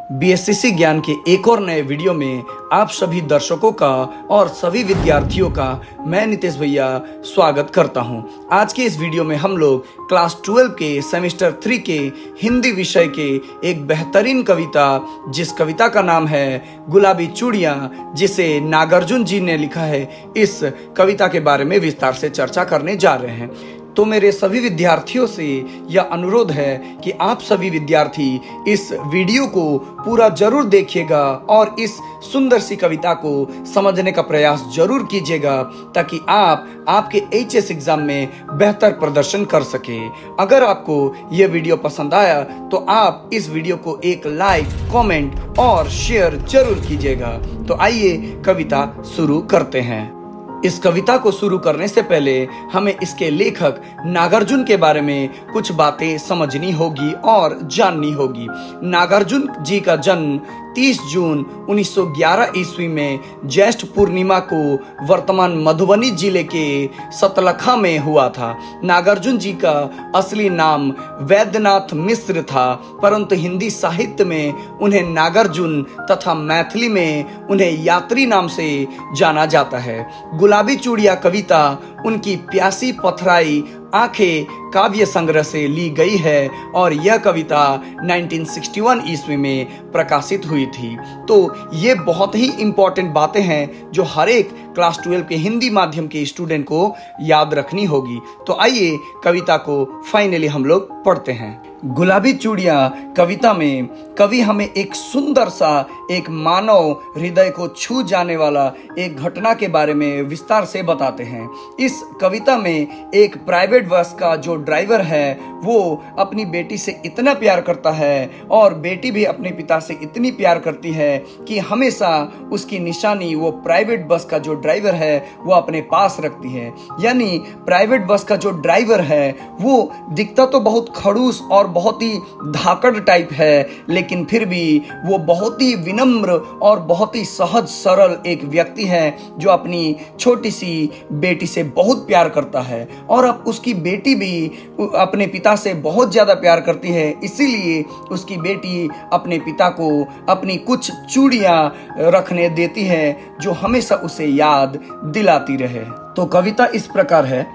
बीएससीसी ज्ञान के एक और नए वीडियो में आप सभी दर्शकों का और सभी विद्यार्थियों का मैं नितेश भैया स्वागत करता हूं। आज के इस वीडियो में हम लोग क्लास 12 के सेमेस्टर 3 के हिंदी विषय के एक बेहतरीन कविता, जिस कविता का नाम है गुलाबी चूड़ियां, जिसे नागार्जुन जी ने लिखा है, इस कविता के बारे में विस्तार से चर्चा करने जा रहे हैं। तो मेरे सभी विद्यार्थियों से यह अनुरोध है कि आप सभी विद्यार्थी इस वीडियो को पूरा जरूर देखिएगा और इस सुंदर सी कविता को समझने का प्रयास जरूर कीजिएगा, ताकि आप आपके एचएस एग्जाम में बेहतर प्रदर्शन कर सके। अगर आपको यह वीडियो पसंद आया तो आप इस वीडियो को एक लाइक, कमेंट और शेयर जरूर कीजिएगा। तो आइए कविता शुरू करते हैं। इस कविता को शुरू करने से पहले हमें इसके लेखक नागार्जुन के बारे में कुछ बातें समझनी होगी और जाननी होगी। नागार्जुन जी का जन्म 30 जून 1911 ईस्वी में ज्येष्ठ पूर्णिमा को वर्तमान मधुबनी जिले के सतलखा में हुआ था। नागार्जुन जी का असली नाम वैद्यनाथ मिश्र था, परंतु हिंदी साहित्य में उन्हें नागार्जुन तथा मैथिली में उन्हें यात्री नाम से जाना जाता है। गुलाबी चूड़ियां कविता उनकी प्यासी पथराई आंखें काव्य संग्रह से ली गई है और यह कविता 1961 ईस्वी में प्रकाशित हुई थी। तो ये बहुत ही इम्पोर्टेंट बातें हैं जो हर एक क्लास 12 के हिंदी माध्यम के स्टूडेंट को याद रखनी होगी। तो आइए कविता को फाइनली हम लोग पढ़ते हैं। गुलाबी चूड़ियां कविता में कवि हमें एक सुंदर सा, एक मानव हृदय को छू जाने वाला एक घटना के बारे में विस्तार से बताते हैं। इस कविता में एक प्राइवेट बस का जो ड्राइवर है वो अपनी बेटी से इतना प्यार करता है और बेटी भी अपने पिता से इतनी प्यार करती है कि हमेशा उसकी निशानी वो प्राइवेट बस का जो ड्राइवर है वो अपने पास रखती है। यानी प्राइवेट बस का जो ड्राइवर है वो दिखता तो बहुत खड़ूस और बहुत ही धाकड़ टाइप है, लेकिन फिर भी वो बहुत ही विनम्र और बहुत ही सहज सरल एक व्यक्ति है जो अपनी छोटी सी बेटी से बहुत प्यार करता है। और अब उसकी बेटी भी अपने पिता से बहुत ज्यादा प्यार करती है, इसीलिए उसकी बेटी अपने पिता को अपनी कुछ चूड़ियां रखने देती है जो हमेशा उसे याद दिलाती रहे। तो कविता इस प्रकार है।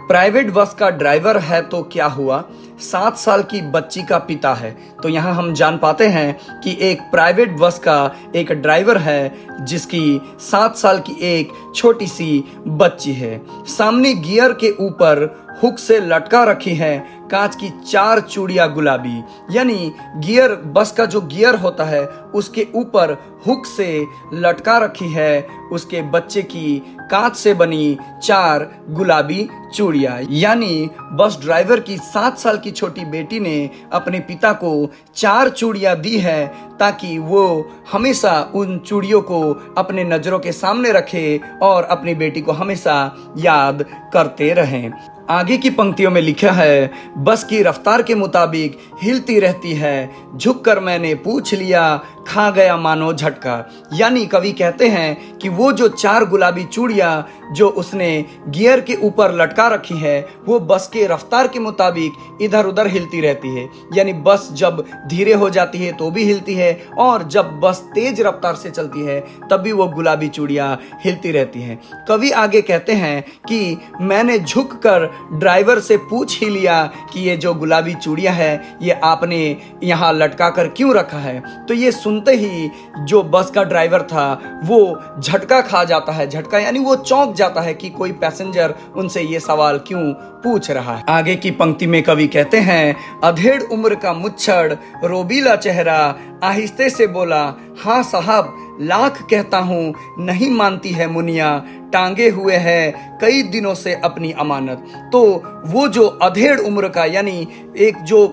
प्राइवेट बस का ड्राइवर है तो क्या हुआ, 7 साल की बच्ची का पिता है। तो यहाँ हम जान पाते हैं कि एक प्राइवेट बस का एक ड्राइवर है जिसकी 7 साल की एक छोटी सी बच्ची है। सामने गियर के ऊपर हुक से लटका रखी है कांच की 4 चूड़ियां गुलाबी। यानी गियर, बस का जो गियर होता है उसके ऊपर हुक से लटका रखी है उसके बच्चे की कांच से बनी 4 गुलाबी चूड़ियां। यानी बस ड्राइवर की 7 साल की छोटी बेटी ने अपने पिता को 4 चूड़ियां दी है ताकि वो हमेशा उन चूड़ियों को अपने नजरों के सामने रखे और अपनी बेटी को हमेशा याद करते रहें। आगे की पंक्तियों में लिखा है, बस की रफ्तार के मुताबिक हिलती रहती है, झुककर मैंने पूछ लिया, खा गया मानो झटका। यानी कवि कहते हैं कि वो जो 4 गुलाबी चूड़ियां जो उसने गियर के ऊपर लटका रखी है वो बस के रफ्तार के मुताबिक इधर उधर हिलती रहती है। यानी बस जब धीरे हो जाती है तो भी हिलती है और जब बस तेज रफ्तार से चलती है तब भी वो गुलाबी चूड़ियां हिलती रहती हैं। कवि आगे कहते हैं कि मैंने झुककर ड्राइवर से पूछ ही लिया कि ये जो गुलाबी चूड़ियां है ये आपने यहाँ लटका कर क्यों रखा है। तो ये सुनते ही जो बस का ड्राइवर था वो झटका खा जाता है। झटका यानी वो चौंक जाता है कि कोई पैसेंजर उनसे ये सवाल क्यों पूछ रहा है। आगे की पंक्ति में कवि कहते हैं, अधेड़ उम्र का मुच्छड़, रोबीला चेहरा, आहिस्ते से बोला, हाँ साहब लाख कहता हूँ नहीं मानती है मुनिया, टांगे हुए है कई दिनों से अपनी अमानत। तो वो जो अधेड़ उम्र का यानी एक जो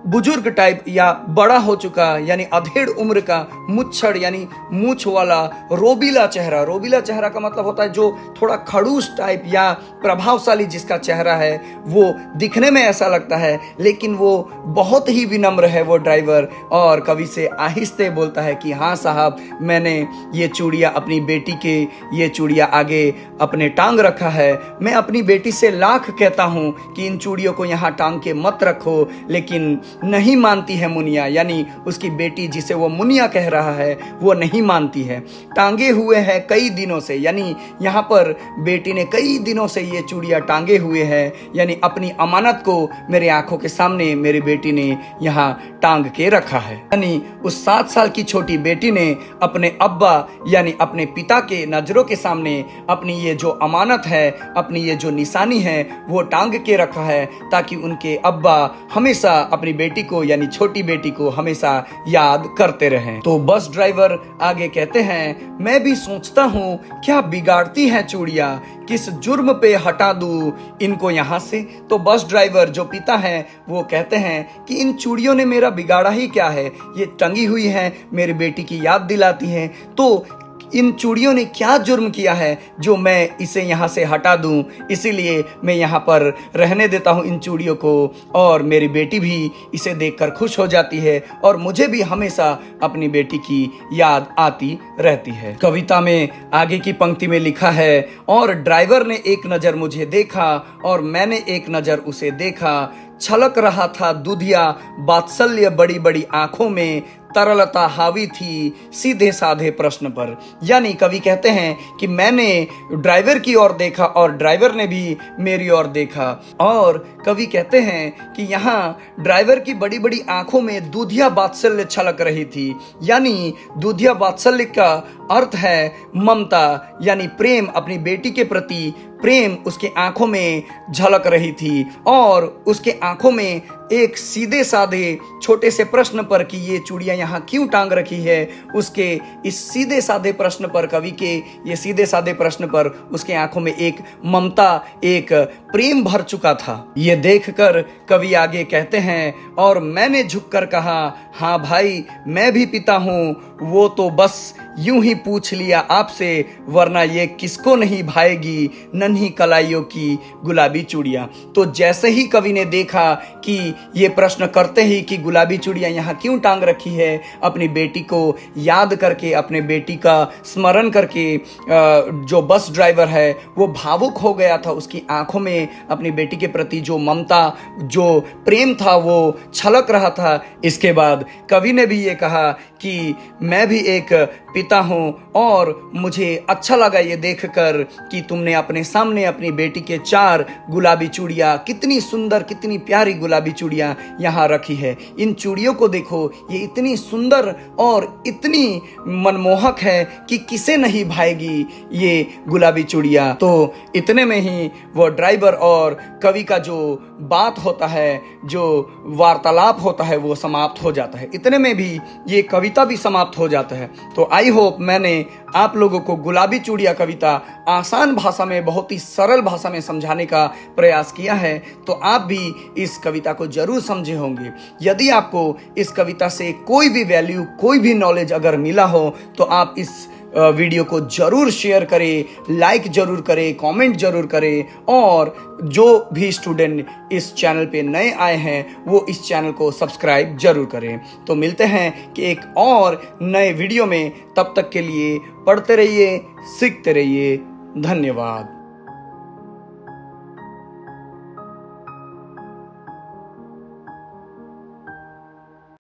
बुजुर्ग टाइप या बड़ा हो चुका यानी अधेड़ उम्र का, मुच्छड़ यानी मूछ वाला, रोबीला चेहरा। रोबीला चेहरा का मतलब होता है जो थोड़ा खड़ूस टाइप या प्रभावशाली जिसका चेहरा है, वो दिखने में ऐसा लगता है लेकिन वो बहुत ही विनम्र है वो ड्राइवर। और कवि से आहिस्ते बोलता है कि हाँ साहब मैंने ये चूड़ियाँ अपनी बेटी के ये चूड़ियाँ आगे अपने टांग रखा है। मैं अपनी बेटी से लाख कहता हूँ कि इन चूड़ियों को यहाँ टांग के मत रखो, लेकिन नहीं मानती है मुनिया, यानी उसकी बेटी जिसे वो मुनिया कह रहा है वो नहीं मानती है। टांगे हुए हैं कई दिनों से, यानी यहाँ पर बेटी ने कई दिनों से ये चूड़ियाँ टांगे हुए हैं, यानी अपनी अमानत को मेरे आंखों के सामने मेरी बेटी ने यहाँ टांग के रखा है। यानी उस 7 साल की छोटी बेटी ने अपने अब्बा यानी अपने पिता के नजरों के सामने अपनी ये जो अमानत है, अपनी ये जो निशानी है वो टांग के रखा है, ताकि उनके अब्बा हमेशा अपनी बेटी को यानी छोटी बेटी को हमेशा याद करते रहें। तो बस ड्राइवर आगे कहते हैं, मैं भी सोचता हूँ क्या बिगाड़ती हैं चूड़ियाँ, किस जुर्म पे हटा दूँ इनको यहाँ से। तो बस ड्राइवर जो पिता है वो कहते हैं कि इन चूड़ियों ने मेरा बिगाड़ा ही क्या है, ये टंगी हुई है मेरी बेटी की याद दिलाती हैं, तो इन चूड़ियों ने क्या जुर्म किया है जो मैं इसे यहाँ से हटा दूं। इसीलिए मैं यहाँ पर रहने देता हूँ इन चूड़ियों को, और मेरी बेटी भी इसे देखकर खुश हो जाती है और मुझे भी हमेशा अपनी बेटी की याद आती रहती है। कविता में आगे की पंक्ति में लिखा है, और ड्राइवर ने एक नज़र मुझे देखा और मैंने एक नज़र उसे देखा, छलक रहा था दुधिया वात्सल्य बड़ी बड़ी आंखों में, तरलता हावी थी सीधे साधे प्रश्न पर। यानी कवि कहते हैं कि मैंने ड्राइवर की ओर देखा और ड्राइवर ने भी मेरी ओर देखा, और कवि कहते हैं कि यहाँ ड्राइवर की बड़ी बड़ी आंखों में दूधिया वात्सल्य छलक रही थी। यानी दूधिया वात्सल्य का अर्थ है ममता, यानी प्रेम, अपनी बेटी के प्रति प्रेम उसके आंखों में झलक रही थी, और उसके आंखों में एक सीधे साधे छोटे से प्रश्न पर कि ये चूड़ियां यहाँ क्यों टांग रखी है, उसके इस सीधे साधे प्रश्न पर, कवि के ये सीधे साधे प्रश्न पर उसके आंखों में एक ममता, एक प्रेम भर चुका था। ये देखकर कवि आगे कहते हैं, और मैंने झुककर कहा, हाँ भाई मैं भी पिता हूँ, वो तो बस यूं ही पूछ लिया आपसे, वरना ये किसको नहीं भाएगी नन्ही कलाइयों की गुलाबी चूड़ियाँ। तो जैसे ही कवि ने देखा कि ये प्रश्न करते ही कि गुलाबी चूड़ियाँ यहाँ क्यों टांग रखी है, अपनी बेटी को याद करके, अपने बेटी का स्मरण करके, जो बस ड्राइवर है वो भावुक हो गया था। उसकी आंखों में अपनी बेटी के प्रति जो ममता, जो प्रेम था वो छलक रहा था। इसके बाद कवि ने भी ये कहा कि मैं भी एक पिता हूँ और मुझे अच्छा लगा ये देखकर कि तुमने अपने सामने अपनी बेटी के 4 गुलाबी चूड़ियाँ, कितनी सुंदर कितनी प्यारी गुलाबी चूड़ियाँ यहाँ रखी है। इन चूड़ियों को देखो, ये इतनी सुंदर और इतनी मनमोहक है कि किसे नहीं भाएगी ये गुलाबी चूड़ियाँ। तो इतने में ही वो ड्राइवर और कवि का जो बात होता है, जो वार्तालाप होता है वो समाप्त हो जाता है। इतने में भी ये कविता भी समाप्त हो जाता है। तो आई होप मैंने आप लोगों को गुलाबी चूड़ियाँ कविता आसान भाषा में, बहुत ही सरल भाषा में समझाने का प्रयास किया है। तो आप भी इस कविता को जरूर समझे होंगे। यदि आपको इस कविता से कोई भी वैल्यू, कोई भी नॉलेज अगर मिला हो तो आप इस वीडियो को जरूर शेयर करें, लाइक जरूर करें, कमेंट जरूर करें, और जो भी स्टूडेंट इस चैनल पे नए आए हैं वो इस चैनल को सब्सक्राइब जरूर करें। तो मिलते हैं कि एक और नए वीडियो में, तब तक के लिए पढ़ते रहिए, सीखते रहिए। धन्यवाद।